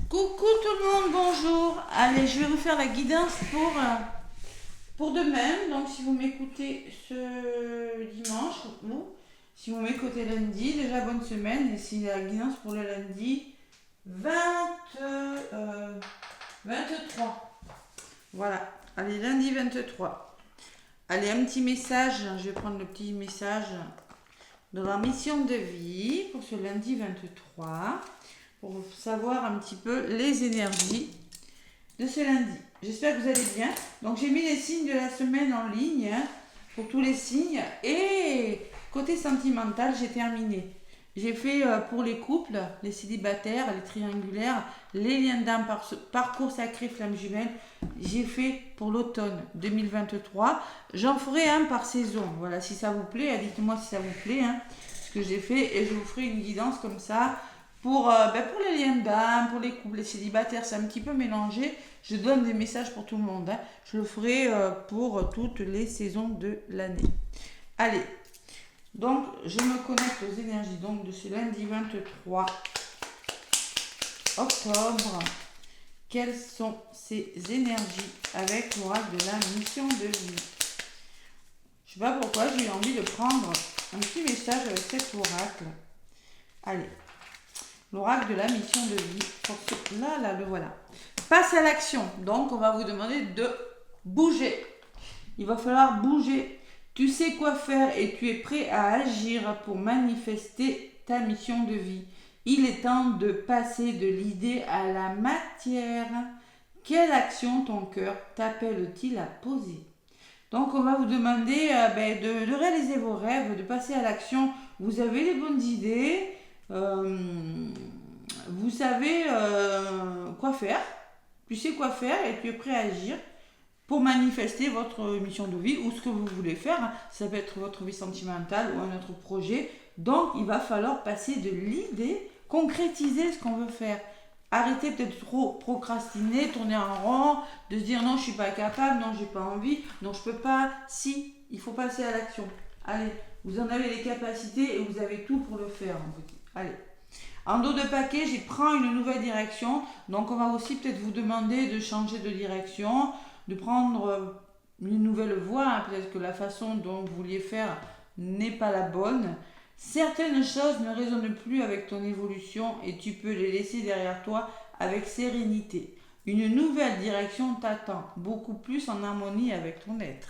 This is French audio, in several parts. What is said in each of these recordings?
Coucou tout le monde, bonjour. Allez, je vais vous faire la guidance pour demain. Donc, si vous m'écoutez ce dimanche ou si vous m'écoutez lundi, déjà bonne semaine. Et c'est la guidance pour le lundi 20, 23. Voilà, allez, lundi 23. Allez, un petit message. Je vais prendre le petit message de la mission de vie pour ce lundi 23, pour savoir un petit peu les énergies de ce lundi. J'espère que vous allez bien. Donc j'ai mis les signes de la semaine en ligne pour tous les signes. Et côté sentimental, j'ai terminé. J'ai fait pour les couples, les célibataires, les triangulaires, les liens d'âme, parcours sacré, flamme jumelle. J'ai fait pour l'automne 2023. J'en ferai un par saison. Voilà, si ça vous plaît, dites-moi si ça vous plaît, ce que j'ai fait. Et je vous ferai une guidance comme ça pour les liens d'âme, pour les couples, les célibataires. C'est un petit peu mélangé. Je donne des messages pour tout le monde. Je le ferai pour toutes les saisons de l'année. Allez. Donc, je me connecte aux énergies donc, de ce lundi 23 octobre. Quelles sont ces énergies avec l'oracle de la mission de vie? Je ne sais pas pourquoi, j'ai eu envie de prendre un petit message avec cet oracle. Allez, l'oracle de la mission de vie. Là, le voilà. Passe à l'action. Donc, on va vous demander de bouger. Il va falloir bouger. Tu sais quoi faire et tu es prêt à agir pour manifester ta mission de vie. Il est temps de passer de l'idée à la matière. Quelle action ton cœur t'appelle-t-il à poser? Donc on va vous demander de réaliser vos rêves, de passer à l'action. Vous avez les bonnes idées, vous savez quoi faire, tu sais quoi faire et tu es prêt à agir pour manifester votre mission de vie ou ce que vous voulez faire. Ça peut être votre vie sentimentale ou un autre projet. Donc, il va falloir passer de l'idée, concrétiser ce qu'on veut faire. Arrêtez peut-être trop procrastiner, tourner en rond, de se dire non, je suis pas capable, non, j'ai pas envie, non, je peux pas. Si, il faut passer à l'action. Allez, vous en avez les capacités et vous avez tout pour le faire. Allez. En dos de paquet, j'y prends une nouvelle direction. Donc, on va aussi peut-être vous demander de changer de direction, de prendre une nouvelle voie. Peut-être que la façon dont vous vouliez faire n'est pas la bonne. Certaines choses ne résonnent plus avec ton évolution et tu peux les laisser derrière toi avec sérénité. Une nouvelle direction t'attend, beaucoup plus en harmonie avec ton être.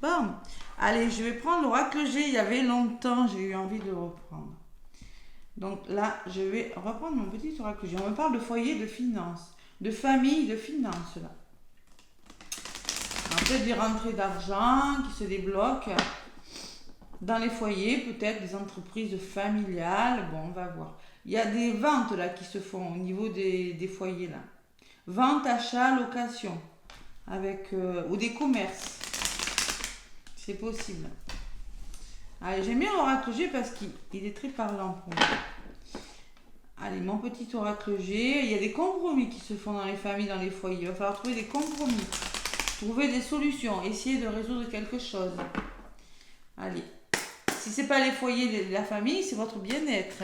Bon, allez, je vais prendre l'oracle G. Il y avait longtemps, j'ai eu envie de le reprendre. Donc là, je vais reprendre mon petit oracle G. On me parle de foyer, de finances, de famille, de finances là. En fait, des rentrées d'argent qui se débloquent dans les foyers, peut-être des entreprises familiales. Bon, on va voir. Il y a des ventes là qui se font au niveau des foyers là. Vente, achat, location. Avec, ou des commerces. C'est possible. Allez, j'aime bien l'oracle G parce qu'il est très parlant pour moi. Allez, mon petit oracle G. Il y a des compromis qui se font dans les familles, dans les foyers. Il va falloir trouver des compromis. Trouver des solutions, essayer de résoudre quelque chose. Allez. Si ce n'est pas les foyers de la famille, c'est votre bien-être.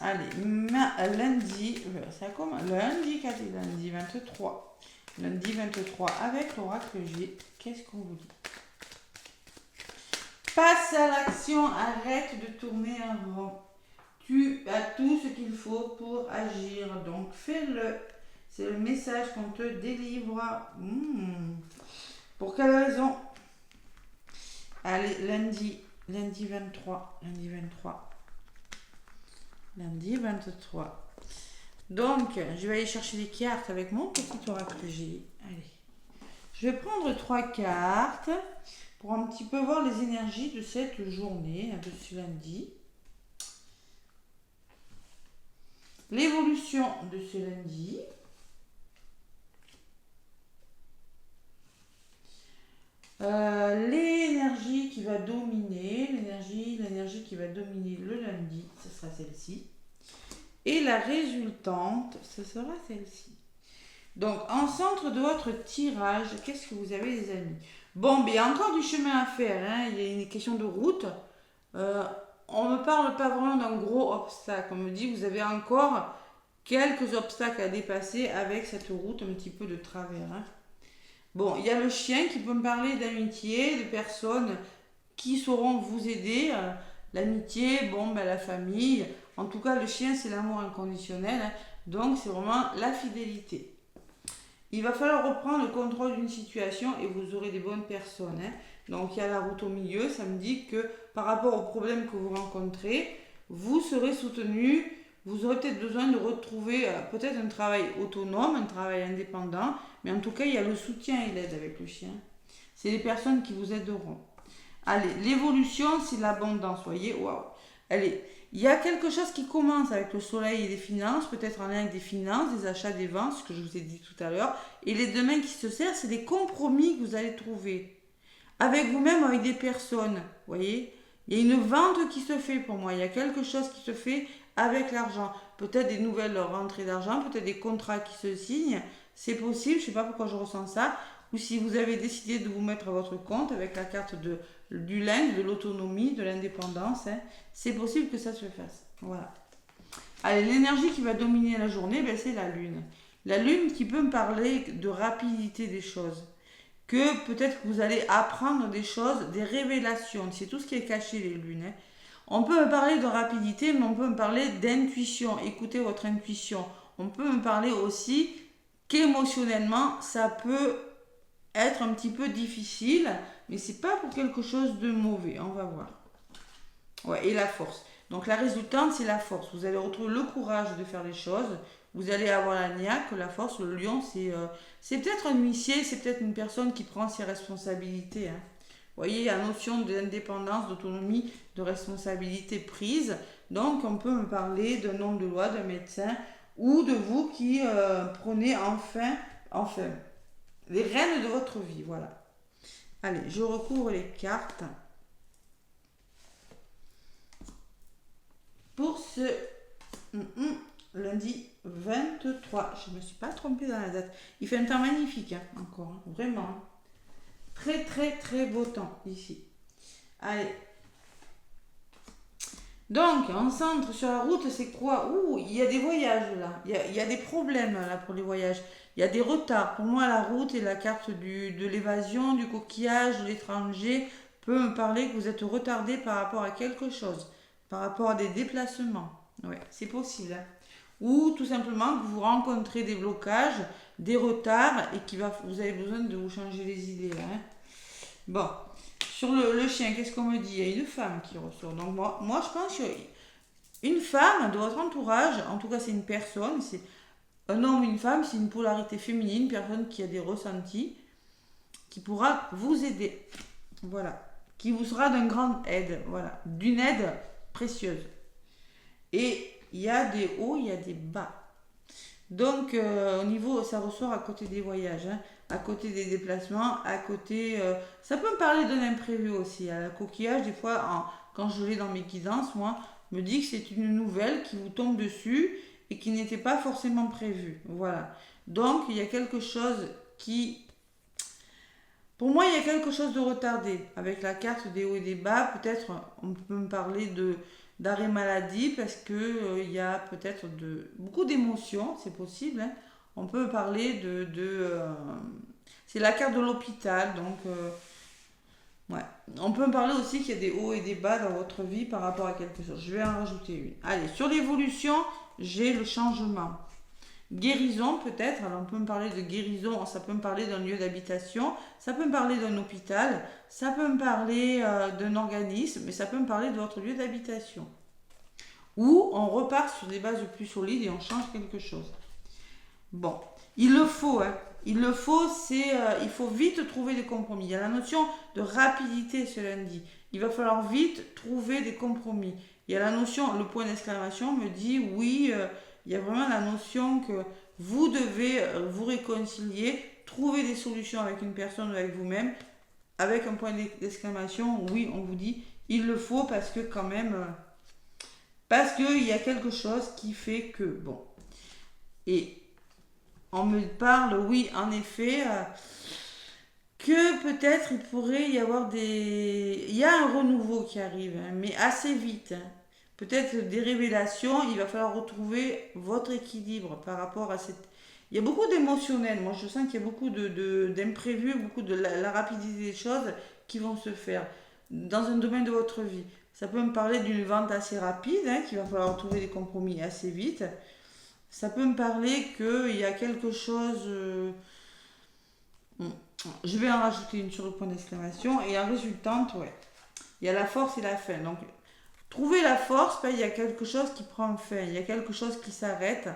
Allez, lundi, ça commence. Lundi 23. Lundi 23 avec l'oracle G. Qu'est-ce qu'on vous dit? Passe à l'action, arrête de tourner en rond. Tu as tout ce qu'il faut pour agir, donc fais-le. C'est le message qu'on te délivre. Pour quelle raison? Allez, lundi 23. Donc, je vais aller chercher des cartes avec mon petit oracle G. Allez. Je vais prendre 3 cartes pour un petit peu voir les énergies de cette journée, de ce lundi. L'évolution de ce lundi. L'énergie qui va dominer, l'énergie qui va dominer le lundi, ce sera celle-ci. Et la résultante, ce sera celle-ci. Donc, en centre de votre tirage, qu'est-ce que vous avez, les amis? Bon, il y a encore du chemin à faire. Il y a une question de route. on ne me parle pas vraiment d'un gros obstacle. On me dit vous avez encore quelques obstacles à dépasser avec cette route un petit peu de travers. Hein. Bon, il y a le chien qui peut me parler d'amitié, de personnes qui sauront vous aider. L'amitié, bon, ben, la famille. En tout cas, le chien, c'est l'amour inconditionnel. Hein. Donc, c'est vraiment la fidélité. Il va falloir reprendre le contrôle d'une situation et vous aurez des bonnes personnes. Hein. Donc, il y a la route au milieu. Ça me dit que par rapport aux problèmes que vous rencontrez, vous serez soutenu. Vous aurez peut-être besoin de retrouver peut-être un travail autonome, un travail indépendant. Mais en tout cas, il y a le soutien et l'aide avec le chien. C'est les personnes qui vous aideront. Allez, l'évolution, c'est l'abondance, voyez, waouh. Allez, il y a quelque chose qui commence avec le soleil et les finances, peut-être en lien avec des finances, des achats, des ventes, ce que je vous ai dit tout à l'heure. Et les deux mains qui se serrent, c'est des compromis que vous allez trouver. Avec vous-même, avec des personnes, voyez. Il y a une vente qui se fait pour moi, il y a quelque chose qui se fait avec l'argent. Peut-être des nouvelles rentrées d'argent, peut-être des contrats qui se signent. C'est possible, je ne sais pas pourquoi je ressens ça. Ou si vous avez décidé de vous mettre à votre compte avec la carte du lundi, de l'autonomie, de l'indépendance, hein, c'est possible que ça se fasse. Voilà. Allez, l'énergie qui va dominer la journée, ben, c'est la lune. La lune qui peut me parler de rapidité des choses. Que peut-être que vous allez apprendre des choses, des révélations. C'est tout ce qui est caché, les lunes. Hein. On peut me parler de rapidité, mais on peut me parler d'intuition. Écoutez votre intuition. On peut me parler aussi qu'émotionnellement, ça peut être un petit peu difficile, mais c'est pas pour quelque chose de mauvais, on va voir. Ouais, et la force. Donc la résultante, c'est la force. Vous allez retrouver le courage de faire les choses. Vous allez avoir la niaque, la force, le lion, c'est peut-être un huissier, c'est peut-être une personne qui prend ses responsabilités. Hein. Vous voyez, il y a la notion d'indépendance, d'autonomie, de responsabilité prise. Donc on peut me parler d'un homme de loi, d'un médecin, ou de vous qui prenez enfin, les rênes de votre vie, voilà. Allez, je recouvre les cartes. Pour ce lundi 23, je ne me suis pas trompée dans la date. Il fait un temps magnifique, hein, encore, hein, vraiment. Très, très, très beau temps ici. Allez. Donc, en centre sur la route, c'est quoi? Ouh, il y a des voyages là. Il y a des problèmes là pour les voyages. Il y a des retards. Pour moi, la route et la carte de l'évasion, du coquillage, de l'étranger peut me parler que vous êtes retardé par rapport à quelque chose, par rapport à des déplacements. Ouais, c'est possible. Hein. Ou tout simplement que vous rencontrez des blocages, des retards et vous avez besoin de vous changer les idées. Là, hein. Bon, sur le chien, qu'est-ce qu'on me dit? Il y a une femme qui ressort. Donc moi je pense qu'une femme de votre entourage, en tout cas c'est une personne, c'est un homme ou une femme, c'est une polarité féminine, une personne qui a des ressentis, qui pourra vous aider. Voilà. Qui vous sera d'une grande aide. Voilà. D'une aide précieuse. Et il y a des hauts, il y a des bas. Donc, au niveau, ça ressort à côté des voyages, hein, à côté des déplacements, à côté... ça peut me parler d'un imprévu aussi. À la coquillage, des fois, quand je l'ai dans mes guidances, moi, me dit que c'est une nouvelle qui vous tombe dessus et qui n'était pas forcément prévue. Voilà. Donc, il y a quelque chose qui... Pour moi, il y a quelque chose de retardé. Avec la carte des hauts et des bas, peut-être on peut me parler d'arrêt maladie parce que il y a peut-être beaucoup d'émotions, c'est possible. Hein. On peut parler c'est la carte de l'hôpital, donc ouais. On peut me parler aussi qu'il y a des hauts et des bas dans votre vie par rapport à quelque chose. Je vais en rajouter une. Allez, sur l'évolution, j'ai le changement. Guérison peut-être, alors on peut me parler de guérison, ça peut me parler d'un lieu d'habitation, ça peut me parler d'un hôpital, ça peut me parler d'un organisme, mais ça peut me parler de votre lieu d'habitation. Ou on repart sur des bases plus solides et on change quelque chose. Bon, il le faut, hein. Il le faut, il faut vite trouver des compromis. Il y a la notion de rapidité ce lundi. Il va falloir vite trouver des compromis. Il y a la notion, le point d'exclamation me dit oui, il y a vraiment la notion que vous devez vous réconcilier, trouver des solutions avec une personne ou avec vous-même, avec un point d'exclamation, oui, on vous dit, il le faut parce que quand même, parce qu'il y a quelque chose qui fait que, bon. Et on me parle, oui, en effet, que peut-être il pourrait y avoir des... Il y a un renouveau qui arrive, hein, mais assez vite, hein. Peut-être des révélations, il va falloir retrouver votre équilibre par rapport à cette... Il y a beaucoup d'émotionnel, moi je sens qu'il y a beaucoup d'imprévus, beaucoup de la rapidité des choses qui vont se faire dans un domaine de votre vie. Ça peut me parler d'une vente assez rapide, hein, qu'il va falloir trouver des compromis assez vite. Ça peut me parler qu'il y a quelque chose... je vais en rajouter une sur le point d'exclamation. Et en résultante, ouais, il y a la force et la fin. Donc, trouver la force, ben, il y a quelque chose qui prend fin, il y a quelque chose qui s'arrête.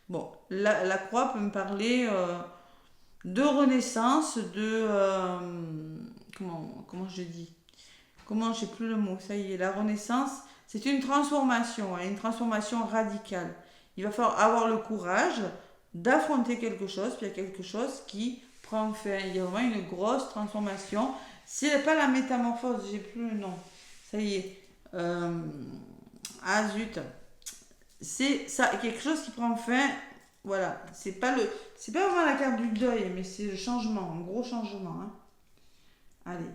Bon, la croix peut me parler de renaissance, comment je dis? Comment, je sais plus le mot, ça y est, la renaissance, c'est une transformation, hein, une transformation radicale. Il va falloir avoir le courage d'affronter quelque chose, puis il y a quelque chose qui prend fin. Il y a vraiment une grosse transformation. C'est pas la métamorphose, j'ai plus le nom. Ça y est. Ah zut. C'est ça, quelque chose qui prend fin. Voilà. C'est pas vraiment la carte du deuil, mais c'est le changement, un gros changement, hein. Allez.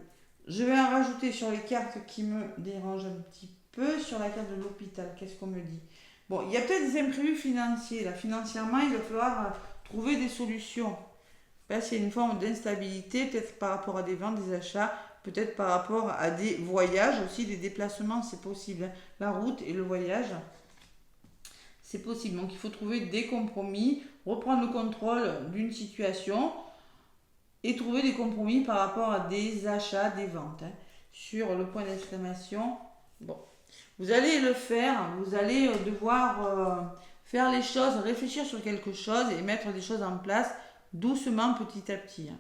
Je vais en rajouter sur les cartes qui me dérangent un petit peu. Sur la carte de l'hôpital, qu'est-ce qu'on me dit? Bon, il y a peut-être des imprévus financiers. Là, financièrement, il va falloir trouver des solutions. Là, c'est une forme d'instabilité, peut-être par rapport à des ventes, des achats, peut-être par rapport à des voyages aussi, des déplacements, c'est possible, hein. La route et le voyage, c'est possible. Donc, il faut trouver des compromis, reprendre le contrôle d'une situation et trouver des compromis par rapport à des achats, des ventes, hein. Sur le point d'exclamation, bon, vous allez le faire, vous allez devoir faire les choses, réfléchir sur quelque chose et mettre des choses en place doucement, petit à petit, hein.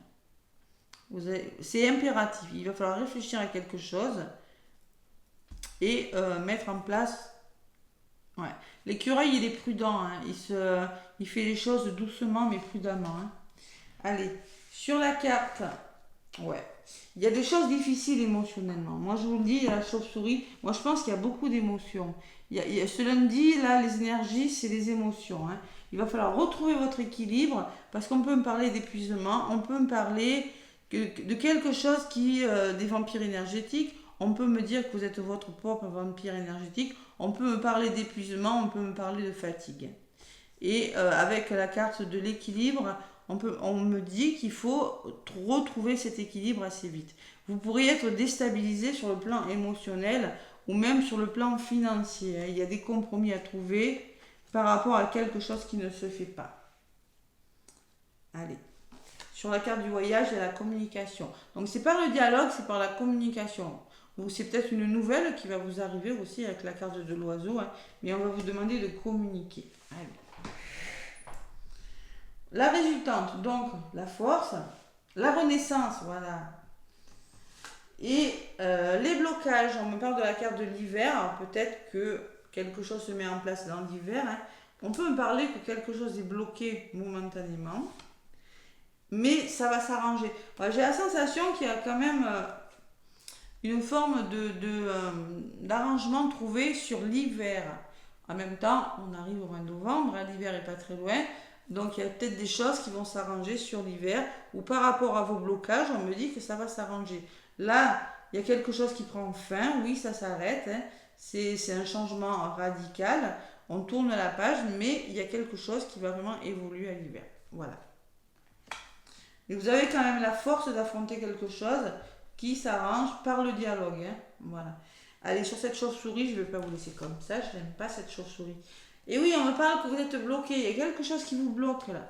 C'est impératif, il va falloir réfléchir à quelque chose et mettre en place. Ouais. L'écureuil, il est prudent, hein. Il fait les choses doucement mais prudemment, hein. Allez, sur la carte, ouais, il y a des choses difficiles émotionnellement. Moi, je vous le dis, la chauve-souris, moi, je pense qu'il y a beaucoup d'émotions. Ce lundi, là, les énergies, c'est les émotions, hein. Il va falloir retrouver votre équilibre parce qu'on peut me parler d'épuisement, on peut me parler de quelque chose des vampires énergétiques. On peut me dire que vous êtes votre propre vampire énergétique. On peut me parler d'épuisement, on peut me parler de fatigue. Et avec la carte de l'équilibre, on me dit qu'il faut retrouver cet équilibre assez vite. Vous pourriez être déstabilisé sur le plan émotionnel ou même sur le plan financier, hein. Il y a des compromis à trouver par rapport à quelque chose qui ne se fait pas. Allez. Sur la carte du voyage, il y a la communication. Donc, c'est pas le dialogue, c'est par la communication. Ou c'est peut-être une nouvelle qui va vous arriver aussi avec la carte de l'oiseau, hein, mais on va vous demander de communiquer. Allez. La résultante, donc la force, la renaissance, voilà. Et les blocages, on me parle de la carte de l'hiver, alors peut-être que quelque chose se met en place dans l'hiver, hein. On peut me parler que quelque chose est bloqué momentanément, mais ça va s'arranger. J'ai la sensation qu'il y a quand même une forme d'arrangement trouvé sur l'hiver. En même temps, on arrive au mois de novembre, hein, l'hiver n'est pas très loin. Donc il y a peut-être des choses qui vont s'arranger sur l'hiver ou par rapport à vos blocages, on me dit que ça va s'arranger. Là, il y a quelque chose qui prend fin, oui, ça s'arrête, hein. C'est un changement radical, on tourne la page, mais il y a quelque chose qui va vraiment évoluer à l'hiver. Voilà. Et vous avez quand même la force d'affronter quelque chose qui s'arrange par le dialogue, hein. Voilà. Allez, sur cette chauve-souris, je ne vais pas vous laisser comme ça, je n'aime pas cette chauve-souris. Et oui, on me parle que vous êtes bloqué. Il y a quelque chose qui vous bloque là.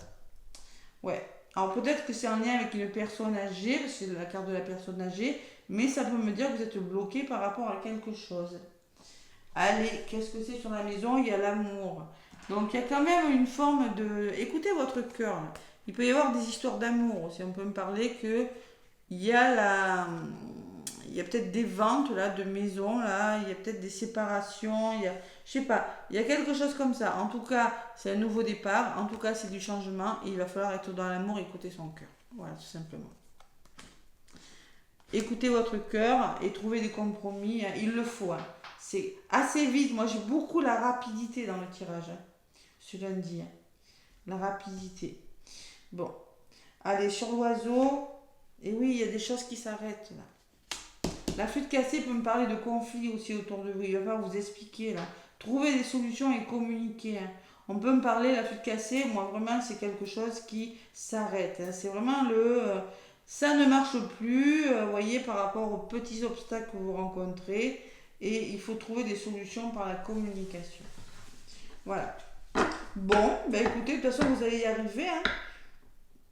Ouais. Alors peut-être que c'est en lien avec une personne âgée, c'est la carte de la personne âgée, mais ça peut me dire que vous êtes bloqué par rapport à quelque chose. Allez, qu'est-ce que c'est sur la maison? Il y a l'amour. Donc il y a quand même une forme de... Écoutez votre cœur. Il peut y avoir des histoires d'amour aussi. On peut me parler que il y a peut-être des ventes là de maisons là, il y a peut-être des séparations, je sais pas, il y a quelque chose comme ça. En tout cas, c'est un nouveau départ, en tout cas, c'est du changement et il va falloir être dans l'amour et écouter son cœur. Voilà, tout simplement. Écoutez votre cœur et trouvez des compromis, hein. Il le faut, hein. C'est assez vite. Moi, j'ai beaucoup la rapidité dans le tirage, hein, ce lundi, hein. La rapidité. Bon, allez, sur l'oiseau, Et oui, il y a des choses qui s'arrêtent là. La flûte cassée peut me parler de conflits aussi autour de vous. Il va falloir vous expliquer là. Trouver des solutions et communiquer. Hein. On peut me parler, la flûte cassée, moi vraiment c'est quelque chose qui s'arrête. Hein. C'est vraiment ça ne marche plus, vous voyez, par rapport aux petits obstacles que vous rencontrez. Et il faut trouver des solutions par la communication. Voilà. Bon, ben écoutez, de toute façon vous allez y arriver. Hein.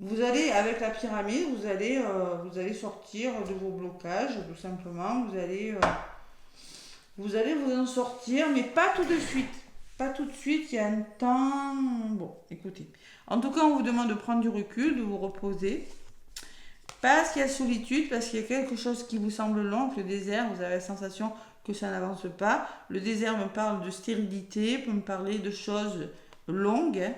Vous allez, avec la pyramide, vous allez sortir de vos blocages, tout simplement. Vous allez vous en sortir, mais pas tout de suite. Pas tout de suite, il y a un temps... Bon, écoutez. En tout cas, on vous demande de prendre du recul, de vous reposer. Parce qu'il y a solitude, parce qu'il y a quelque chose qui vous semble long, que le désert, vous avez la sensation que ça n'avance pas. Le désert me parle de stérilité, peut me parler de choses longues.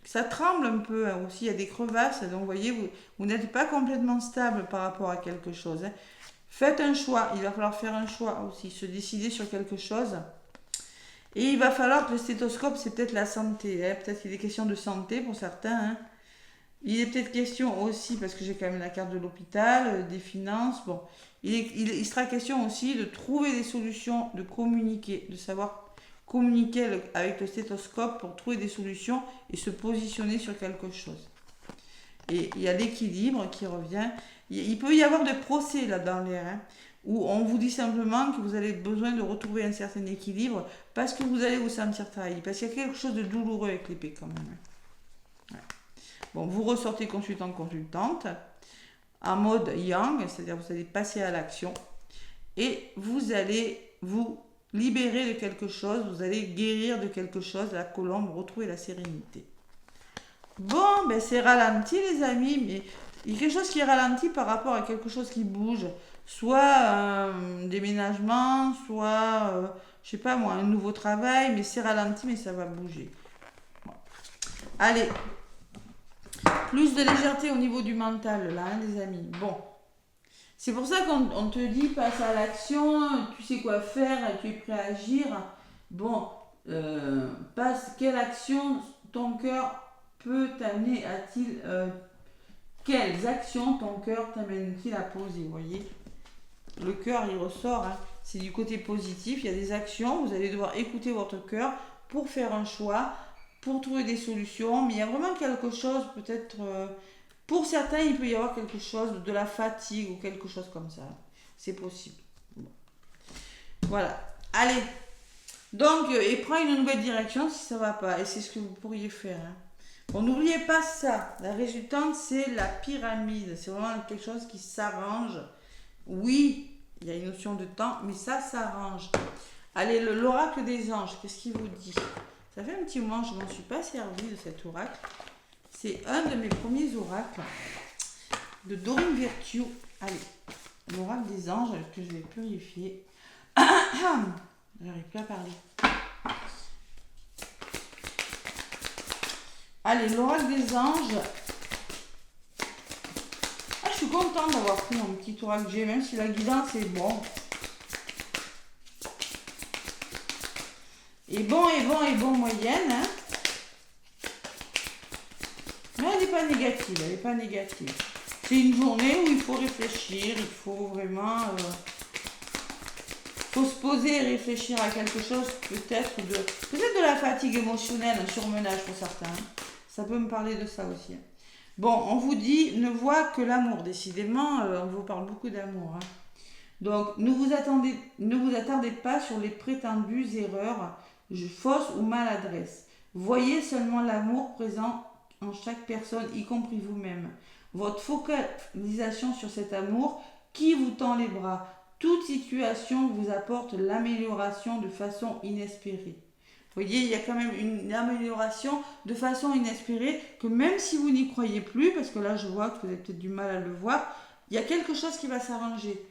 Ça tremble un peu hein, aussi, il y a des crevasses, donc vous voyez, vous n'êtes pas complètement stable par rapport à quelque chose. Hein. Faites un choix, il va falloir faire un choix aussi, se décider sur quelque chose. Et il va falloir que le stéthoscope, c'est peut-être la santé, hein. Peut-être qu'il y a des questions de santé pour certains. Hein. Il est peut-être question aussi, parce que j'ai quand même la carte de l'hôpital, des finances, bon. Il sera question aussi de trouver des solutions, de communiquer, de savoir communiquer avec le stéthoscope pour trouver des solutions et se positionner sur quelque chose. Et il y a l'équilibre qui revient. Il peut y avoir des procès là dans l'air, hein, où on vous dit simplement que vous avez besoin de retrouver un certain équilibre parce que vous allez vous sentir trahi, parce qu'il y a quelque chose de douloureux avec l'épée quand même. Ouais. Bon, vous ressortez consultante, en mode yang, c'est-à-dire vous allez passer à l'action et vous allez vous libérer de quelque chose, vous allez guérir de quelque chose, la colombe, retrouver la sérénité. Bon, ben c'est ralenti les amis, mais il y a quelque chose qui est ralenti par rapport à quelque chose qui bouge, soit un déménagement, soit, je sais pas moi, un nouveau travail, mais c'est ralenti, mais ça va bouger. Bon. Allez, plus de légèreté au niveau du mental, là, hein, les amis. Bon. C'est pour ça qu'on te dit passe à l'action, tu sais quoi faire, tu es prêt à agir. Bon, quelle action ton cœur peut t'amener à-t-il quelles actions ton cœur t'amène-t-il à poser, vous voyez. Le cœur, il ressort, hein. C'est du côté positif, il y a des actions, vous allez devoir écouter votre cœur pour faire un choix, pour trouver des solutions, mais il y a vraiment quelque chose peut-être... pour certains, il peut y avoir quelque chose de la fatigue ou quelque chose comme ça. C'est possible. Bon. Voilà. Allez. Donc, et prends une nouvelle direction si ça ne va pas. Et c'est ce que vous pourriez faire. Hein. Bon, n'oubliez pas ça. La résultante, c'est la pyramide. C'est vraiment quelque chose qui s'arrange. Oui, il y a une notion de temps, mais ça s'arrange. Allez, l'oracle des anges, qu'est-ce qu'il vous dit? Ça fait un petit moment que je ne m'en suis pas servi de cet oracle. C'est un de mes premiers oracles de Dorine Virtue. Allez, l'oracle des anges que je vais purifier. J'arrive plus à parler. Allez, l'oracle des anges. Ah, je suis contente d'avoir pris mon petit oracle que j'ai, même si la guidance est bon. Et bon, moyenne. Hein. Mais elle n'est pas négative, C'est une journée où il faut réfléchir, il faut vraiment... faut se poser et réfléchir à quelque chose, peut-être de la fatigue émotionnelle, un surmenage pour certains. Hein. Ça peut me parler de ça aussi. Hein. Bon, on vous dit, ne voit que l'amour. Décidément, on vous parle beaucoup d'amour. Hein. Donc, ne vous attardez pas sur les prétendues erreurs, fausses ou maladresses. Voyez seulement l'amour présent en chaque personne, y compris vous-même. Votre focalisation sur cet amour qui vous tend les bras. Toute situation vous apporte l'amélioration de façon inespérée. Vous voyez, il y a quand même une amélioration de façon inespérée que même si vous n'y croyez plus, parce que là je vois que vous avez peut-être du mal à le voir, il y a quelque chose qui va s'arranger.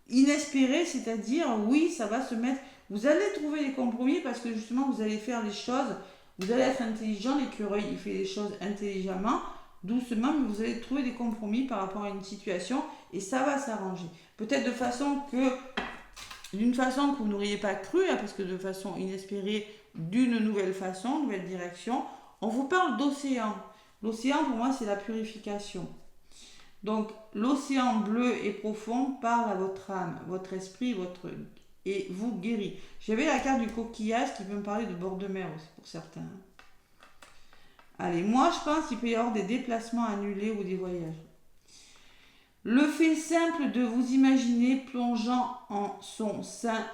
Inespéré, c'est-à-dire, oui, ça va se mettre... Vous allez trouver des compromis parce que justement, vous allez faire les choses... Vous allez être intelligent, l'écureuil, il fait les choses intelligemment, doucement, mais vous allez trouver des compromis par rapport à une situation et ça va s'arranger. Peut-être d'une façon que vous n'auriez pas cru, hein, parce que de façon inespérée, d'une nouvelle façon, nouvelle direction. On vous parle d'océan. L'océan, pour moi, c'est la purification. Donc, l'océan bleu et profond parle à votre âme, votre esprit, et vous guérit. J'avais la carte du coquillage qui peut me parler de bord de mer aussi pour certains. Allez, moi je pense qu'il peut y avoir des déplacements annulés ou des voyages. Le fait simple de vous imaginer plongeant en son sein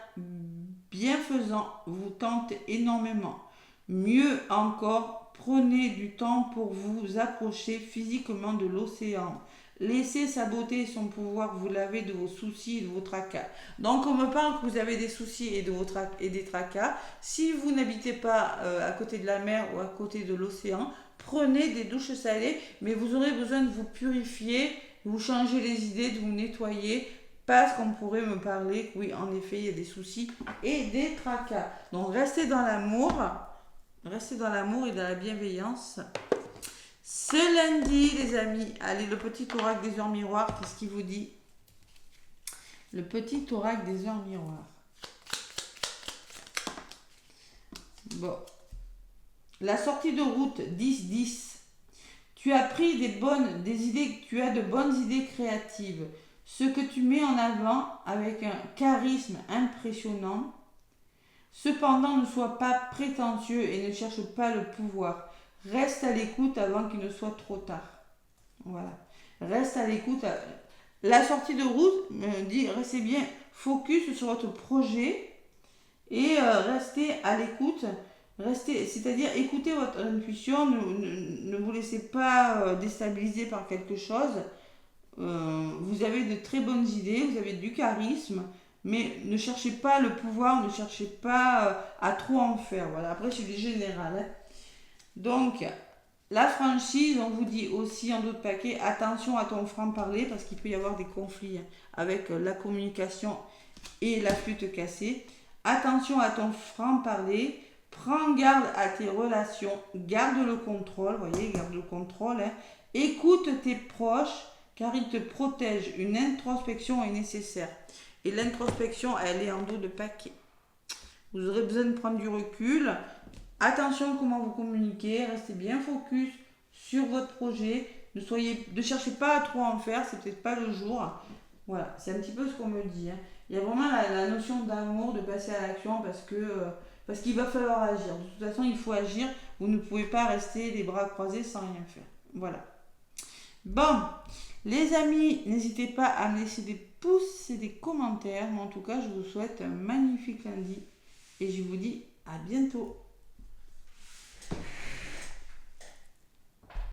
bienfaisant vous tente énormément. Mieux encore, prenez du temps pour vous approcher physiquement de l'océan. Laissez sa beauté et son pouvoir vous laver de vos soucis et de vos tracas. Donc on me parle que vous avez des soucis et des tracas. Si vous n'habitez pas à côté de la mer ou à côté de l'océan, prenez des douches salées, mais vous aurez besoin de vous purifier, de vous changer les idées, de vous nettoyer, parce qu'on pourrait me parler que oui, en effet, il y a des soucis et des tracas. Donc restez dans l'amour et dans la bienveillance. Ce lundi, les amis, allez, le petit oracle des heures miroirs, qu'est-ce qu'il vous dit? Le petit oracle des heures miroirs. Bon. La sortie de route 10-10. Tu as pris tu as de bonnes idées créatives. Ce que tu mets en avant avec un charisme impressionnant. Cependant, ne sois pas prétentieux et ne cherche pas le pouvoir. Reste à l'écoute avant qu'il ne soit trop tard. Voilà. Reste à l'écoute. La sortie de route me dit, restez bien focus sur votre projet et restez à l'écoute. C'est-à-dire écoutez votre intuition, ne vous laissez pas déstabiliser par quelque chose. Vous avez de très bonnes idées, vous avez du charisme, mais ne cherchez pas le pouvoir, ne cherchez pas à trop en faire. Voilà. Après, c'est du général. Hein. Donc, la franchise, on vous dit aussi en d'autres paquets, attention à ton franc-parler parce qu'il peut y avoir des conflits avec la communication et la flûte cassée. Attention à ton franc-parler. Prends garde à tes relations, garde le contrôle, voyez, garde le contrôle. Hein. Écoute tes proches car ils te protègent. Une introspection est nécessaire. Et l'introspection, elle est en dos de paquet. Vous aurez besoin de prendre du recul. Attention à comment vous communiquez, restez bien focus sur votre projet. Ne cherchez pas à trop en faire, c'est peut-être pas le jour. Voilà, c'est un petit peu ce qu'on me dit. Hein. Il y a vraiment la notion d'amour, de passer à l'action parce qu'il va falloir agir. De toute façon, il faut agir. Vous ne pouvez pas rester les bras croisés sans rien faire. Voilà. Bon, les amis, n'hésitez pas à me laisser des pouces et des commentaires. Mais en tout cas, je vous souhaite un magnifique lundi. Et je vous dis à bientôt.